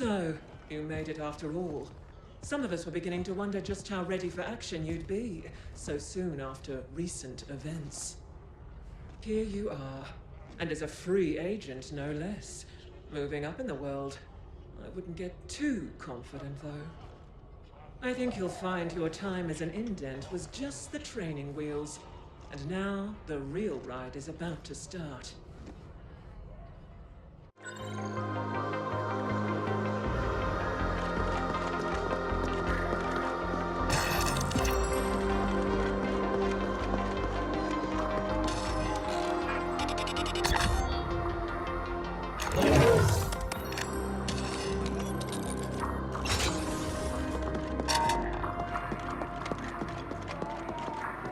So, you made it after all. Some of us were beginning to wonder just how ready for action you'd be, so soon after recent events. Here you are, and as a free agent, no less. Moving up in the world. I wouldn't get too confident, though. I think you'll find your time as an indent was just the training wheels, and now the real ride is about to start.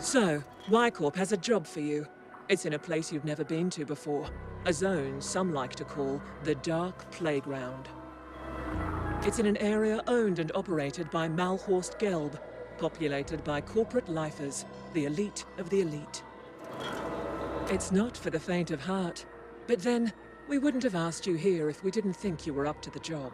So, Y-Corp has a job for you. It's in a place you've never been to before. A zone some like to call the Dark Playground. It's in an area owned and operated by Malhorst Gelb, populated by corporate lifers, the elite of the elite. It's not for the faint of heart, but then we wouldn't have asked you here if we didn't think you were up to the job.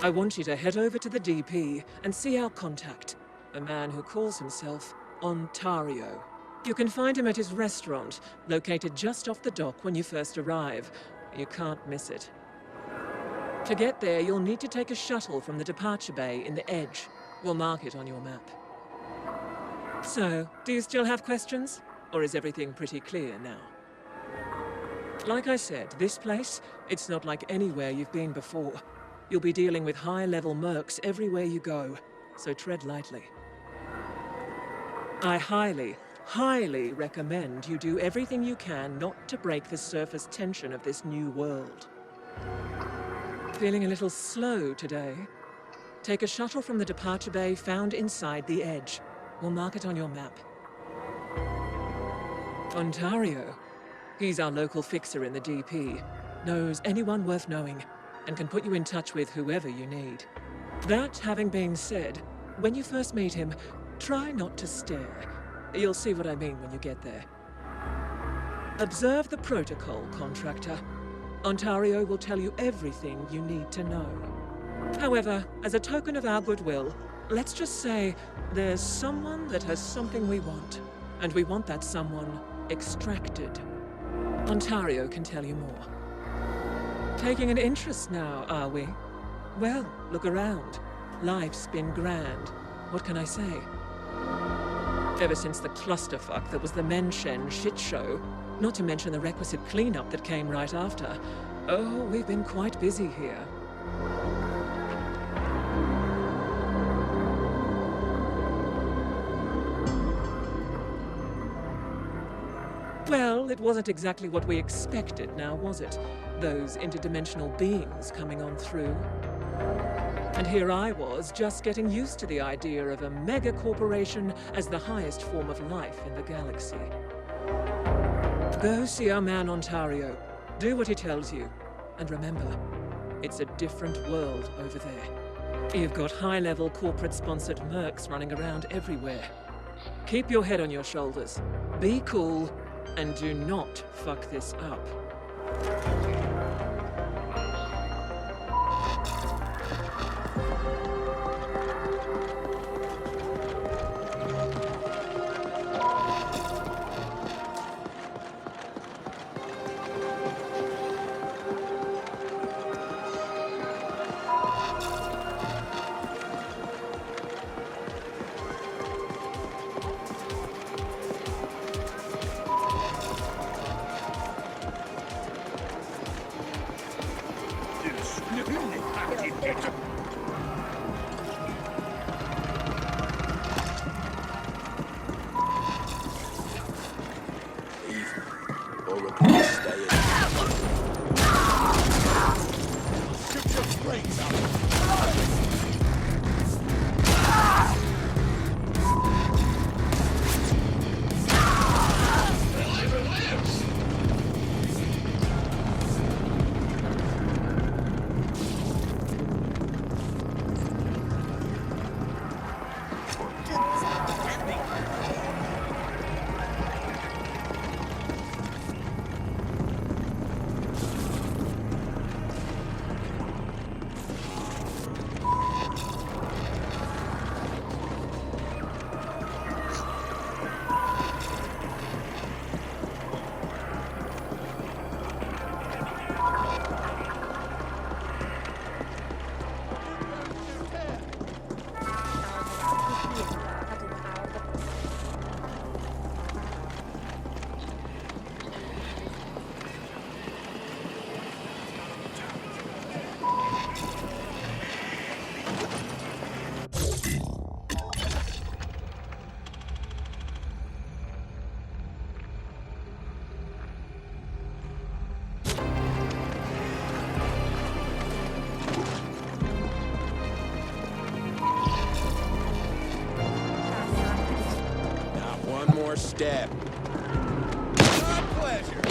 I want you to head over to the DP and see our contact, a man who calls himself Ontario. You can find him at his restaurant, located just off the dock when you first arrive. You can't miss it. To get there, you'll need to take a shuttle from the departure bay in the Edge. We'll mark it on your map. So, do you still have questions? Or is everything pretty clear now? Like I said, this place, it's not like anywhere you've been before. You'll be dealing with high-level mercs everywhere you go, so tread lightly. I highly recommend you do everything you can not to break the surface tension of this new world. Feeling a little slow today? Take a shuttle from the departure bay found inside the Edge. We'll mark it on your map. Ontario. He's our local fixer in the DP. Knows anyone worth knowing, and can put you in touch with whoever you need. That having been said, when you first meet him, try not to stare. You'll see what I mean when you get there. Observe the protocol, contractor. Ontario will tell you everything you need to know. However, as a token of our goodwill, let's just say there's someone that has something we want, and we want that someone extracted. Ontario can tell you more. Taking an interest now, are we? Well, look around. Life's been grand. What can I say? Ever since the clusterfuck that was the Menshen shit show, not to mention the requisite cleanup that came right after. Oh, we've been quite busy here. Well, it wasn't exactly what we expected now, was it? Those interdimensional beings coming on through. And here I was, just getting used to the idea of a mega-corporation as the highest form of life in the galaxy. Go see our man Ontario. Do what he tells you. And remember, it's a different world over there. You've got high-level corporate-sponsored mercs running around everywhere. Keep your head on your shoulders. Be cool, and do not fuck this up. first step. My pleasure.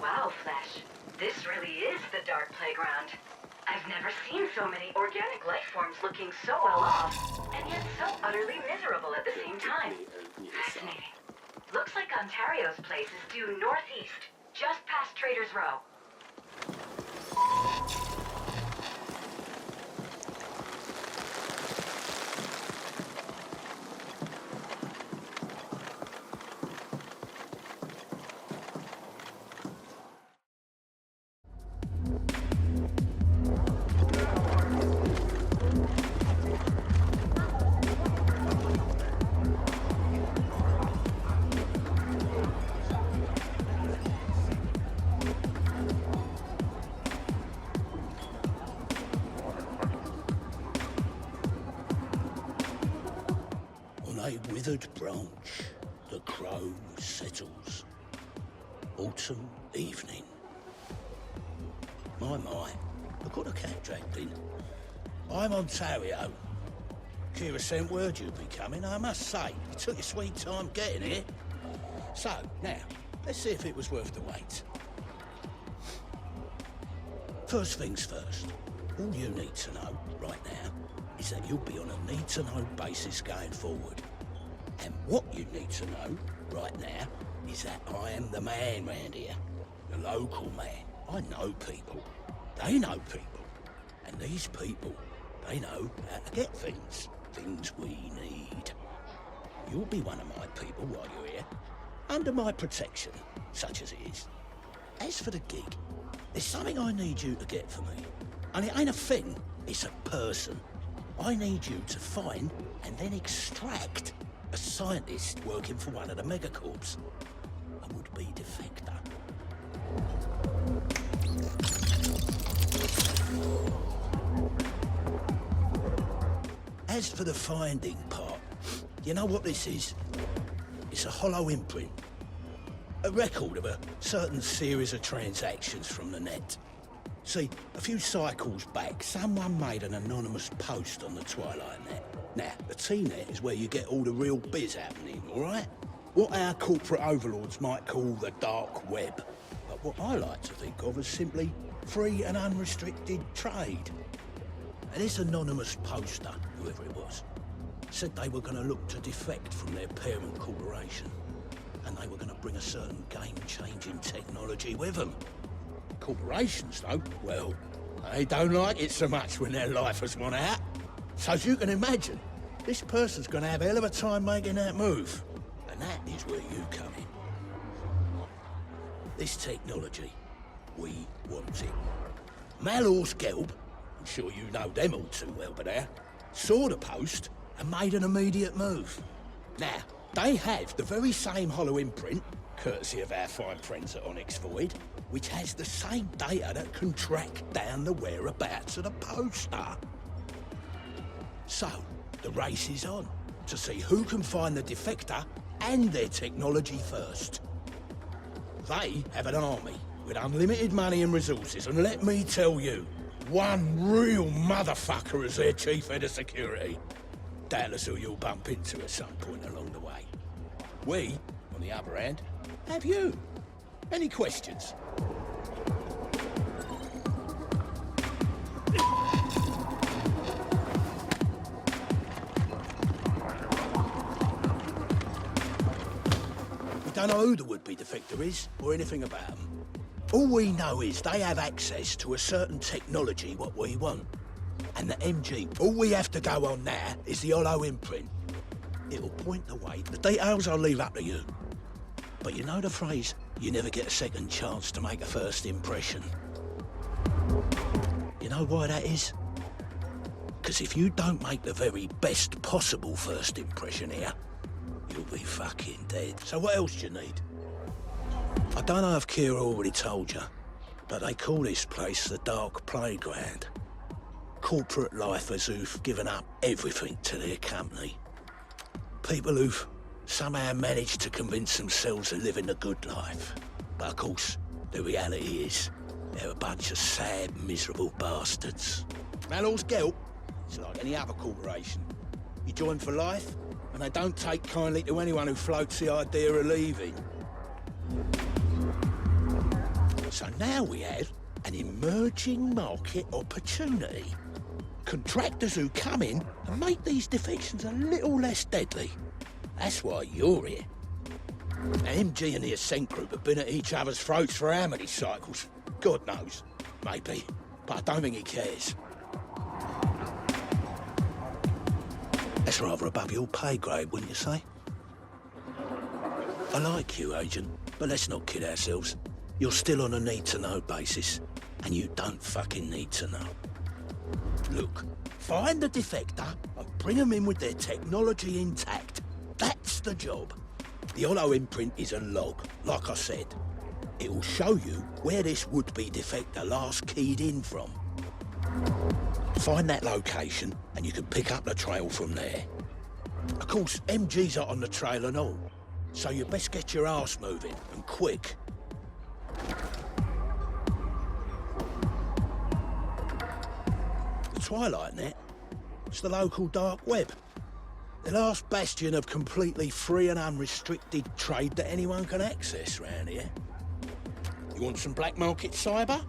Wow, Flesh. This really is the dark playground. I've never seen so many organic life forms looking so well off, and yet so utterly miserable at the same time. Fascinating. Looks like Ontario's place is due northeast, just past Trader's Row. A withered branch, the crow settles. Autumn evening. My, I've got a cat dragged in. I'm Ontario. Kira sent word you'd be coming, I must say. You took your sweet time getting here. So, now, let's see if it was worth the wait. First things first, all you need to know right now is that you'll be on a need-to-know basis going forward. And what you need to know right now is that I am the man round here, the local man. I know people, they know people, and these people, they know how to get things we need. You'll be one of my people while you're here, under my protection, such as it is. As for the gig, there's something I need you to get for me. And it ain't a thing, it's a person. I need you to find and then extract a scientist working for one of the megacorps, a would-be defector. As for the finding part, you know what this is? It's a hollow imprint. A record of a certain series of transactions from the net. See, a few cycles back, someone made an anonymous post on the Twilight Net. Now, the T-Net is where you get all the real biz happening, all right? What our corporate overlords might call the dark web. But what I like to think of as simply free and unrestricted trade. And this anonymous poster, whoever it was, said they were going to look to defect from their parent corporation. And they were going to bring a certain game-changing technology with them. Corporations, though, well, they don't like it so much when their life has run out. So as you can imagine, this person's going to have a hell of a time making that move. And that is where you come in. This technology, we want it. Malor's Gelb, I'm sure you know them all too well by now, saw the post and made an immediate move. Now, they have the very same hollow imprint, courtesy of our fine friends at Onyx Void, which has the same data that can track down the whereabouts of the poster. So, the race is on to see who can find the defector and their technology first. They have an army with unlimited money and resources, and let me tell you, one real motherfucker is their chief head of security. Doubtless who you'll bump into at some point along the way. We, on the other hand, have you. Any questions? We don't know who the would-be defector is, or anything about them. All we know is they have access to a certain technology what we want. And the MG, all we have to go on now is the hollow imprint. It'll point the way. The details I'll leave up to you. But you know the phrase, you never get a second chance to make a first impression. You know why that is? Because if you don't make the very best possible first impression here, you'll be fucking dead. So what else do you need? I don't know if Kira already told you, but they call this place the Dark Playground. Corporate lifers who've given up everything to their company. People who've somehow managed to convince themselves of living a good life. But of course, the reality is, they're a bunch of sad, miserable bastards. Mallows Gelp, it's like any other corporation. You join for life, and they don't take kindly to anyone who floats the idea of leaving. So now we have an emerging market opportunity. Contractors who come in and make these defections a little less deadly. That's why you're here. Now, MG and the Ascent Group have been at each other's throats for how many cycles? God knows. Maybe. But I don't think he cares. That's rather above your pay grade, wouldn't you say? I like you, Agent, but let's not kid ourselves. You're still on a need-to-know basis, and you don't fucking need to know. Look, find the defector and bring them in with their technology intact. That's the job. The hollow imprint is a log, like I said. It will show you where this would-be defector last keyed in from. Find that location, and you can pick up the trail from there. Of course, MG's out on the trail and all, so you best get your arse moving, and quick. The Twilight Net, it's the local dark web. The last bastion of completely free and unrestricted trade that anyone can access round here. You want some black market cyber?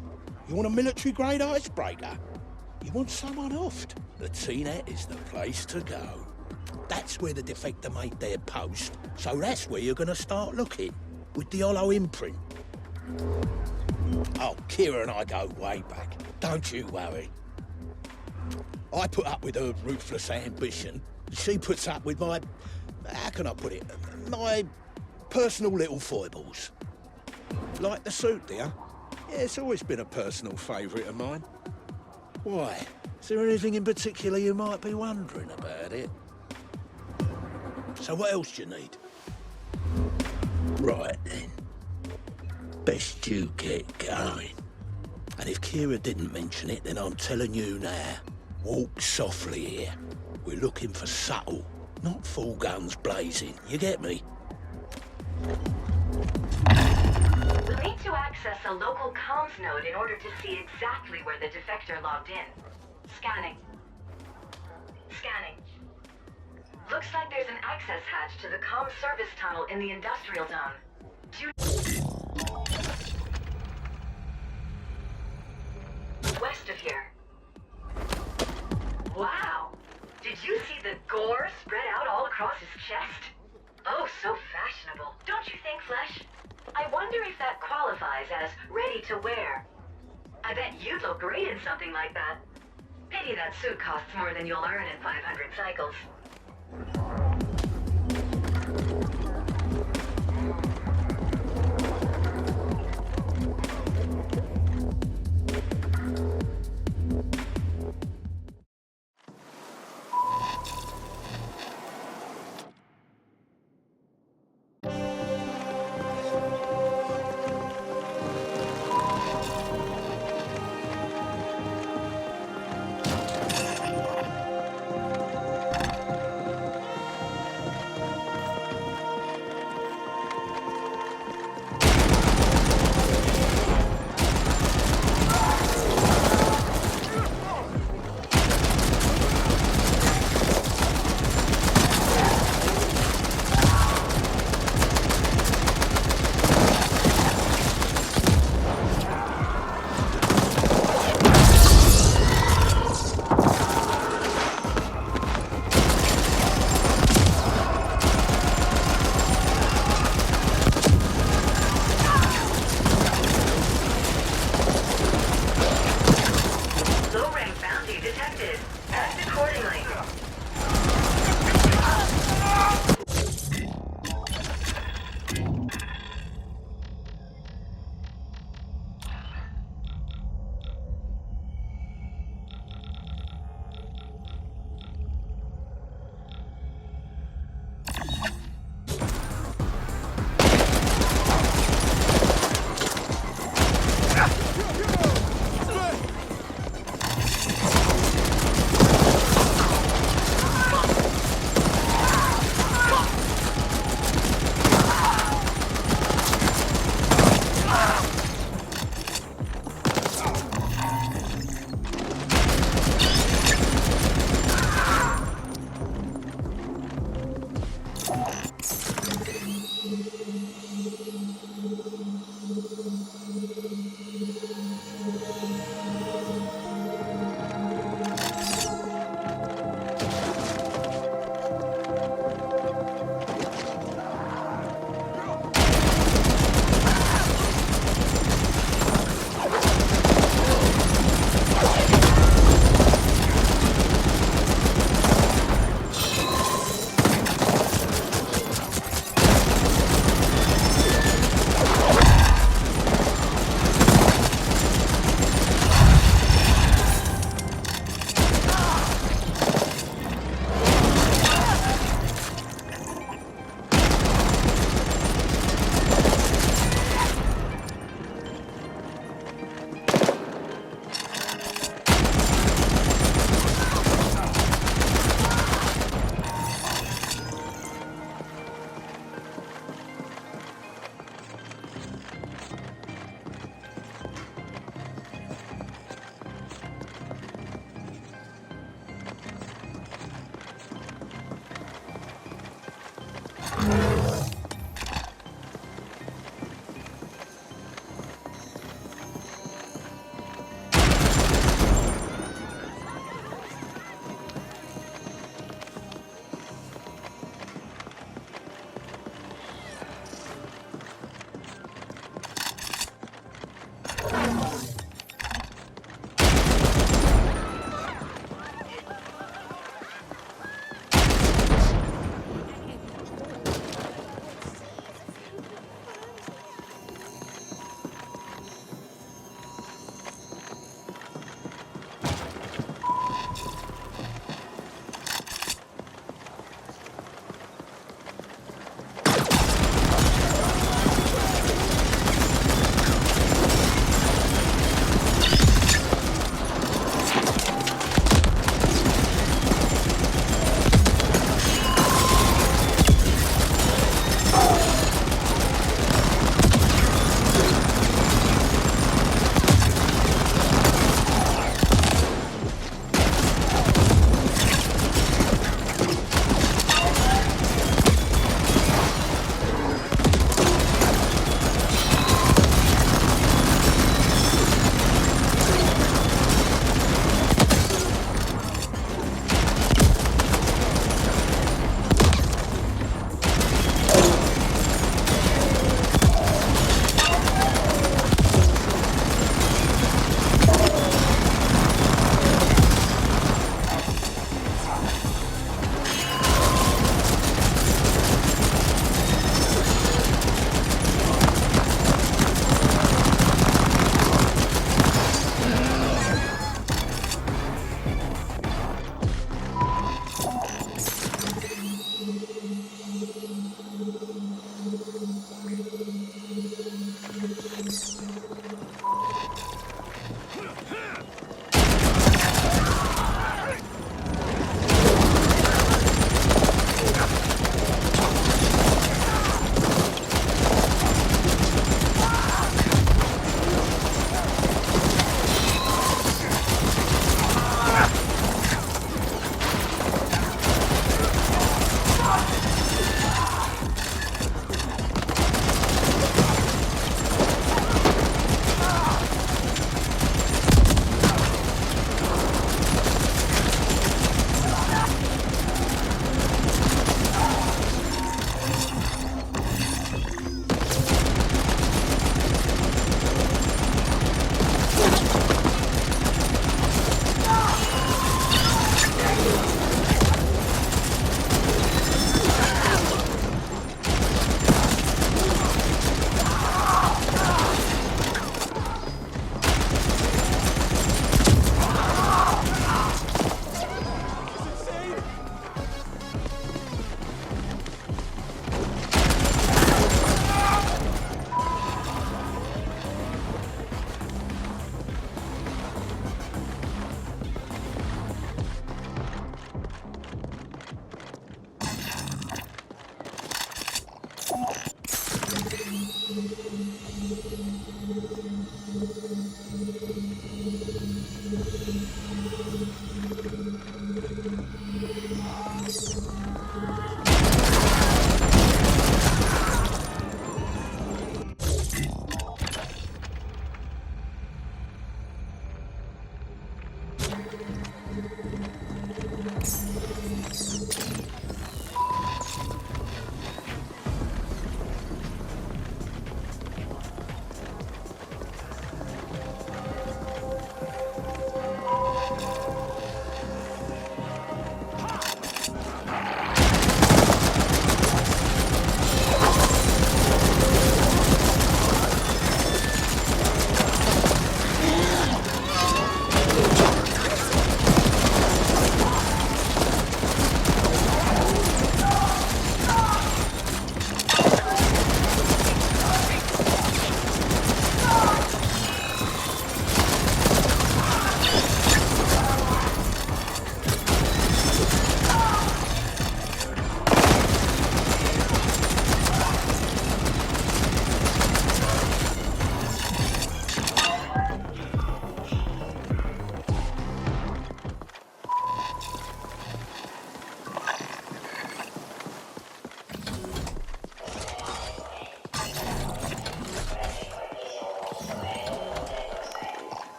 You want a military-grade icebreaker? You want someone offed? The T-Net is the place to go. That's where the defector made their post, so that's where you're gonna start looking, with the hollow imprint. Oh, Kira and I go way back, don't you worry. I put up with her ruthless ambition. She puts up with my, how can I put it, my personal little foibles. Like the suit, dear? Yeah, it's always been a personal favourite of mine. Why? Is there anything in particular you might be wondering about it? So what else do you need? Right then. Best you get going. And if Kira didn't mention it, then I'm telling you now. Walk softly here. We're looking for subtle, not full guns blazing. You get me? We'll need to access a local comms node in order to see exactly where the defector logged in. Scanning. Scanning. Looks like there's an access hatch to the comm service tunnel in the industrial zone. West of here. Wow! Did you see the gore spread out all across his chest? Oh, so fashionable. Don't you think, Flesh? I wonder if that qualifies as ready to wear. I bet you'd look great in something like that. Pity that suit costs more than you'll earn in 500 cycles.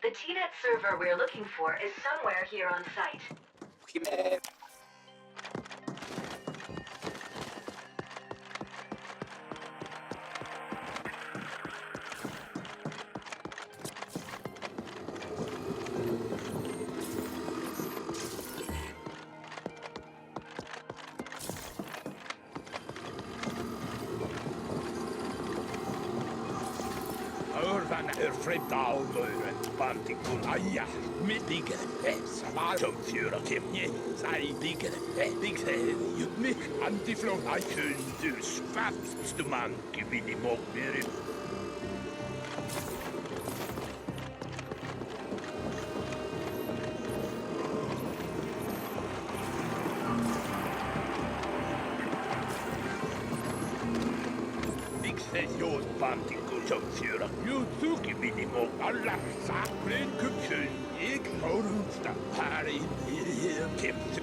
The TNet server we're looking for is somewhere here on site. Fremdavmøren, bandikun aja, mittigere, samartomfyrer kemje, sejdigere, digtæde, mik, antiflon, ajkøn, dus, fabstuman, gevinimok, mere. Digtæde, bandikun, tomfyrer, Yuzuki minimum Allah saklen kökün ilk horunsta hari kemte.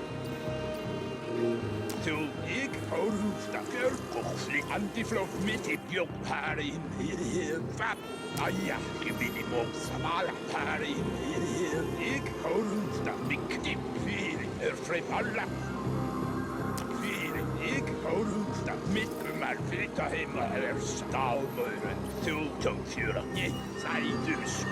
Tu ilk horunsta görkoksli antiflok mitit yok hari fat ayah minimum samala hari ilk horunsta miktim fir frem Allah. Ik horunsta mitmar flytta hemma eller stavmören till tomfyra säjdus.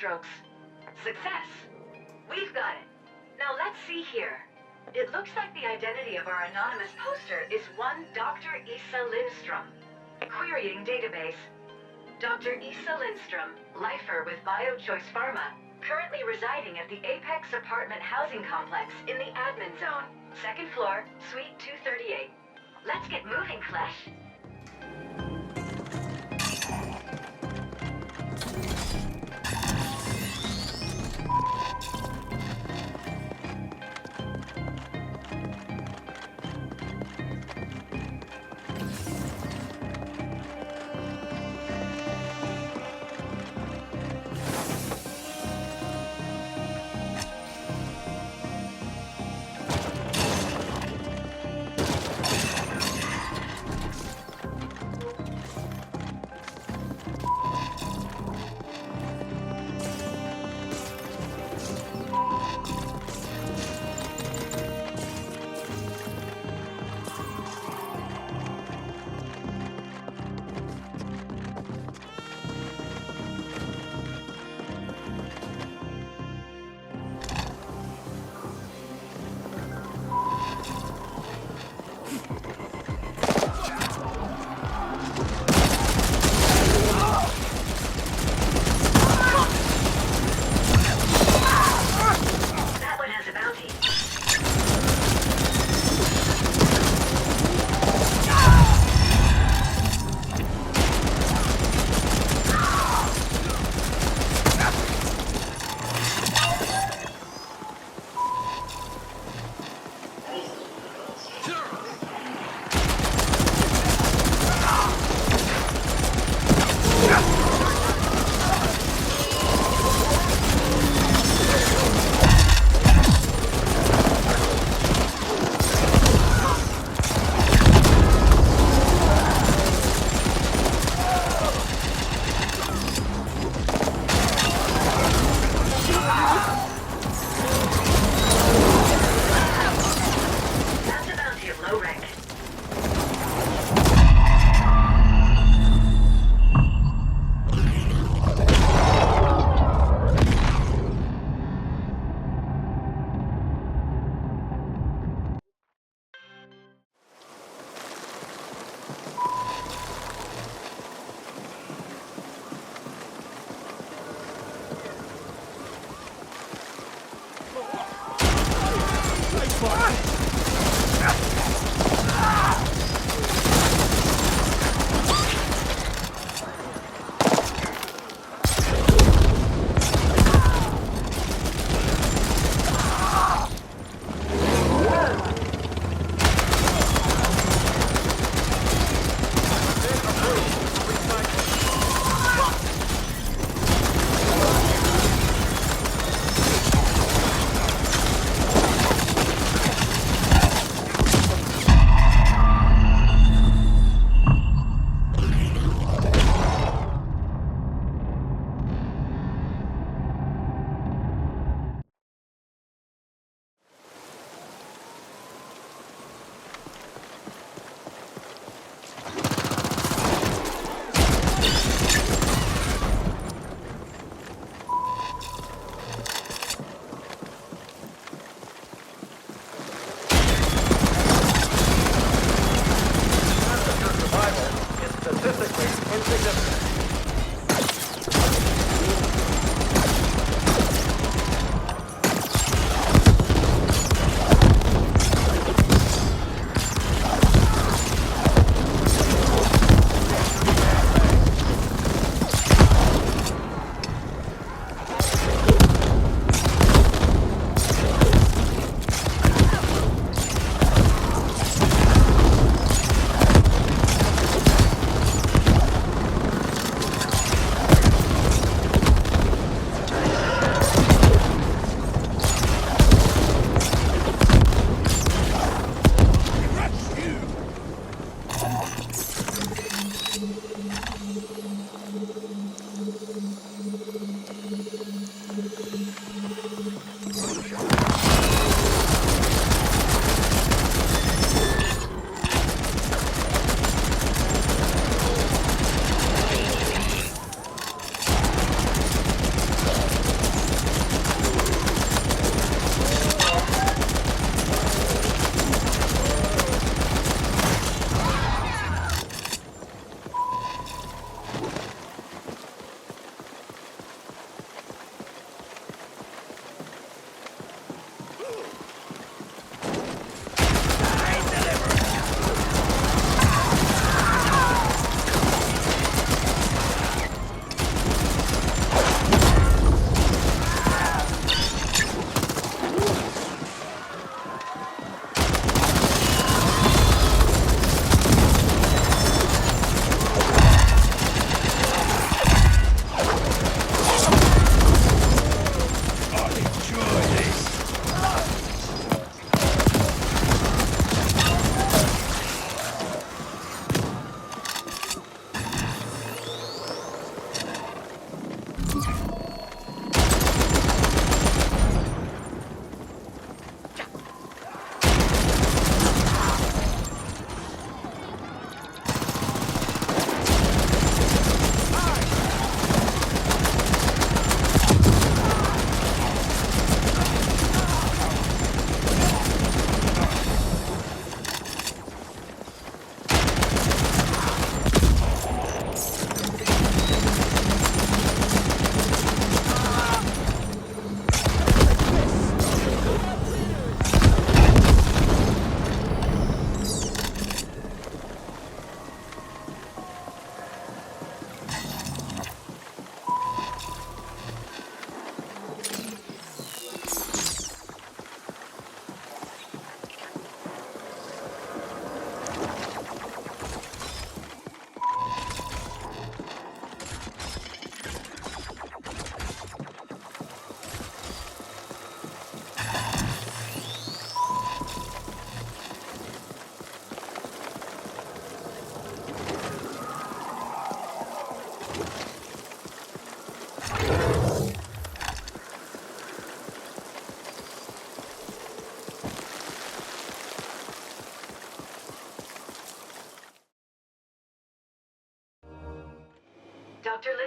strokes. Success. We've got it. Now let's see here. It looks like the identity of our anonymous poster is one Dr. Issa Lindstrom. Querying database. Dr. Issa Lindstrom, lifer with BioChoice Pharma, currently residing at the Apex Apartment Housing Complex in the admin zone. Second floor, suite 238. Let's get moving, Flesh.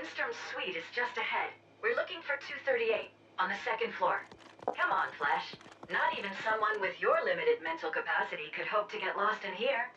Lindstrom's suite is just ahead. We're looking for 238 on the second floor. Come on, Flash. Not even someone with your limited mental capacity could hope to get lost in here.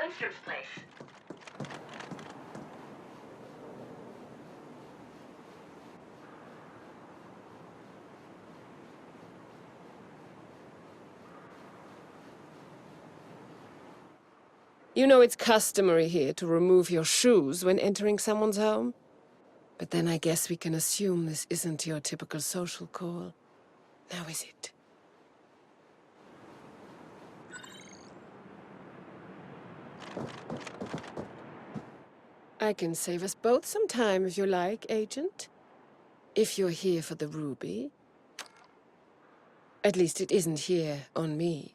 Lindstrom's place. You know it's customary here to remove your shoes when entering someone's home. But then I guess we can assume this isn't your typical social call. Now is it? I can save us both some time if you like, Agent. If you're here for the ruby. At least it isn't here on me.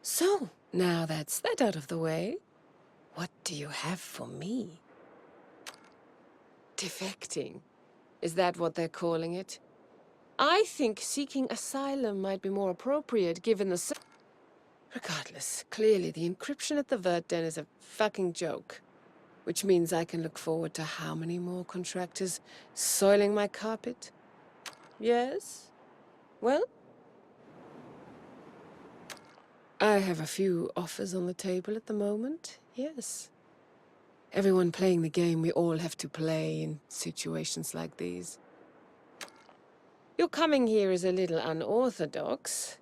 So, now that's that out of the way, what do you have for me? Defecting. Is that what they're calling it? I think seeking asylum might be more appropriate given the... Regardless, clearly the encryption at the Vert Den is a fucking joke. Which means I can look forward to how many more contractors soiling my carpet? Yes? Well? I have a few offers on the table at the moment, yes. Everyone playing the game we all have to play in situations like these. Your coming here is a little unorthodox,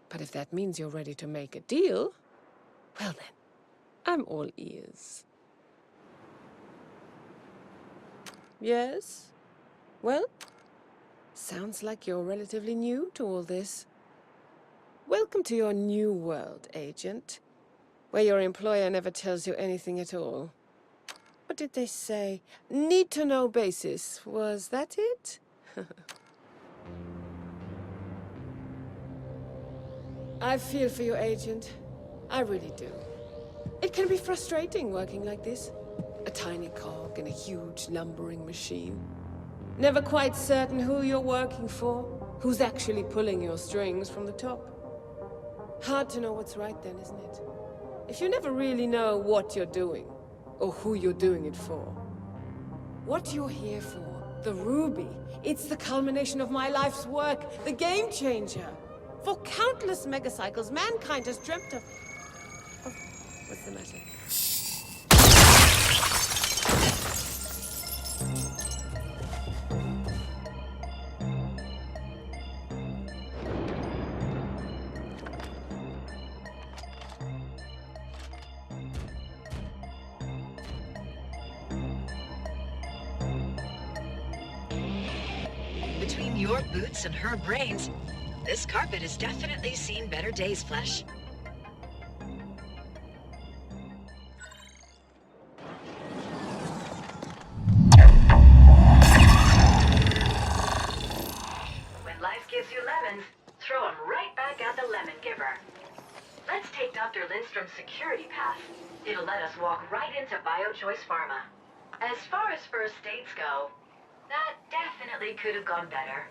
but if that means you're ready to make a deal, well then, I'm all ears. Yes? Well, sounds like you're relatively new to all this. Welcome to your new world, Agent, where your employer never tells you anything at all. What did they say? Need-to-know basis. Was that it? I feel for you, Agent. I really do. It can be frustrating working like this. A tiny cog in a huge lumbering machine. Never quite certain who you're working for, who's actually pulling your strings from the top. Hard to know what's right then, isn't it? If you never really know what you're doing, or who you're doing it for. What you're here for, the Ruby, it's the culmination of my life's work, the game changer. For countless megacycles, mankind has dreamt of... Oh, what's the matter? Between your boots and her brains, this carpet has definitely seen better days, Flesh. When life gives you lemons, throw them right back at the lemon giver. Let's take Dr. Lindstrom's security pass. It'll let us walk right into BioChoice Pharma. As far as first dates go, that definitely could have gone better.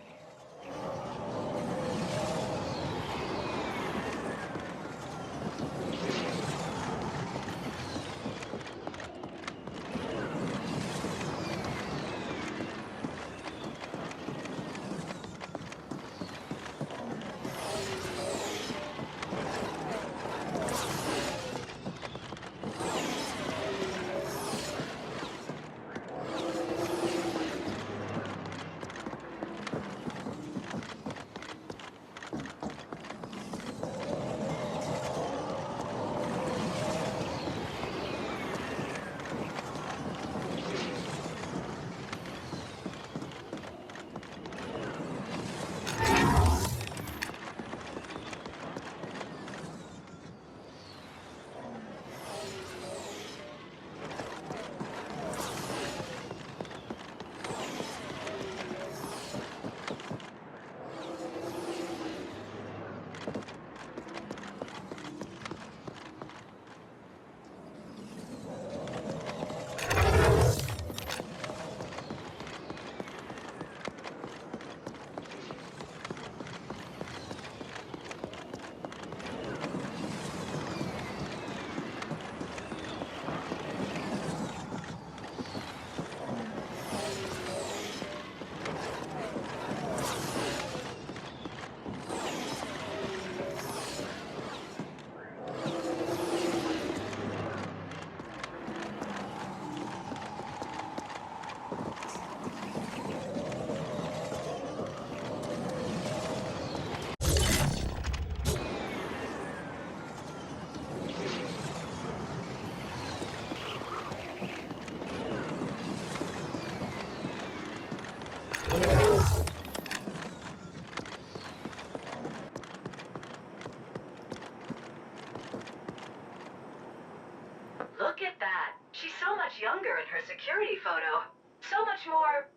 Look at that. She's so much younger in her security photo. So much more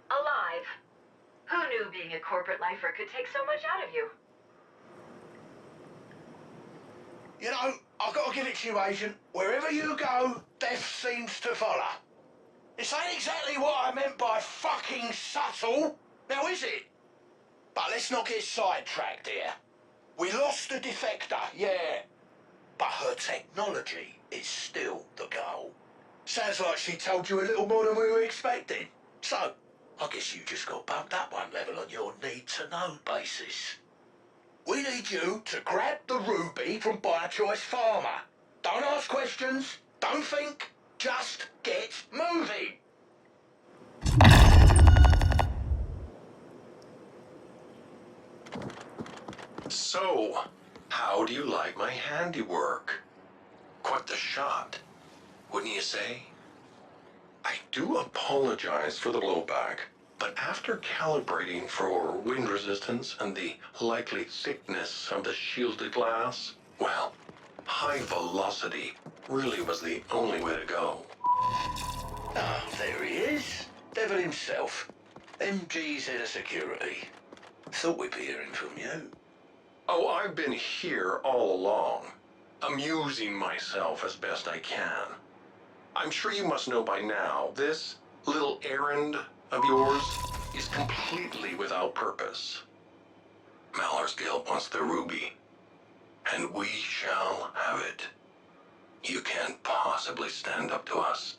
alive. Who knew being a corporate lifer could take so much out of you? You know, I've got to give it to you, Agent. Wherever you go, death seems to follow. This ain't exactly what I meant by fucking subtle, now is it? But let's not get sidetracked here. We lost the defector, yeah. But her technology is still the goal. Sounds like she told you a little more than we were expecting. So, I guess you just got bumped up one level on your need-to-know basis. We need you to grab the ruby from BioChoice Pharma. Don't ask questions, don't think, just get moving. So, how do you like my handiwork? Quite the shot, wouldn't you say? I do apologize for the blowback, but after calibrating for wind resistance and the likely thickness of the shielded glass, well, high velocity really was the only way to go. Ah, there he is. Devil himself. MG's head of security. Thought we'd be hearing from you. Oh, I've been here all along, amusing myself as best I can. I'm sure you must know by now, this little errand of yours is completely without purpose. Mallar's Guild wants the ruby, and we shall have it. You can't possibly stand up to us.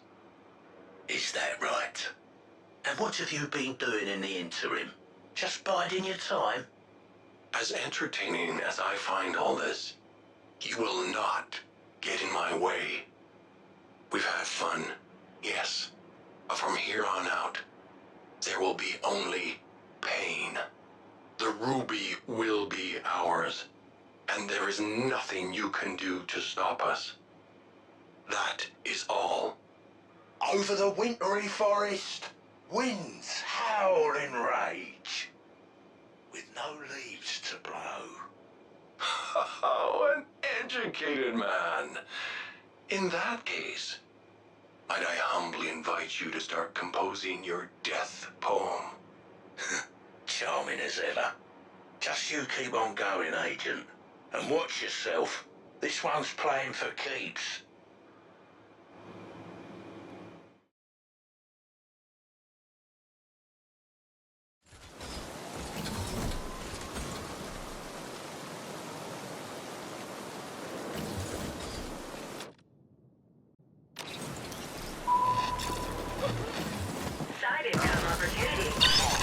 Is that right? And what have you been doing in the interim? Just biding your time? As entertaining as I find all this, you will not get in my way. We've had fun, yes, but from here on out, there will be only pain. The ruby will be ours, and there is nothing you can do to stop us. That is all. Over the wintry forest, winds howl in rage. with no leaves to blow. Oh, an educated man. In that case, might I humbly invite you to start composing your death poem? Charming as ever. Just you keep on going, Agent. And watch yourself. This one's playing for keeps. Side income opportunity.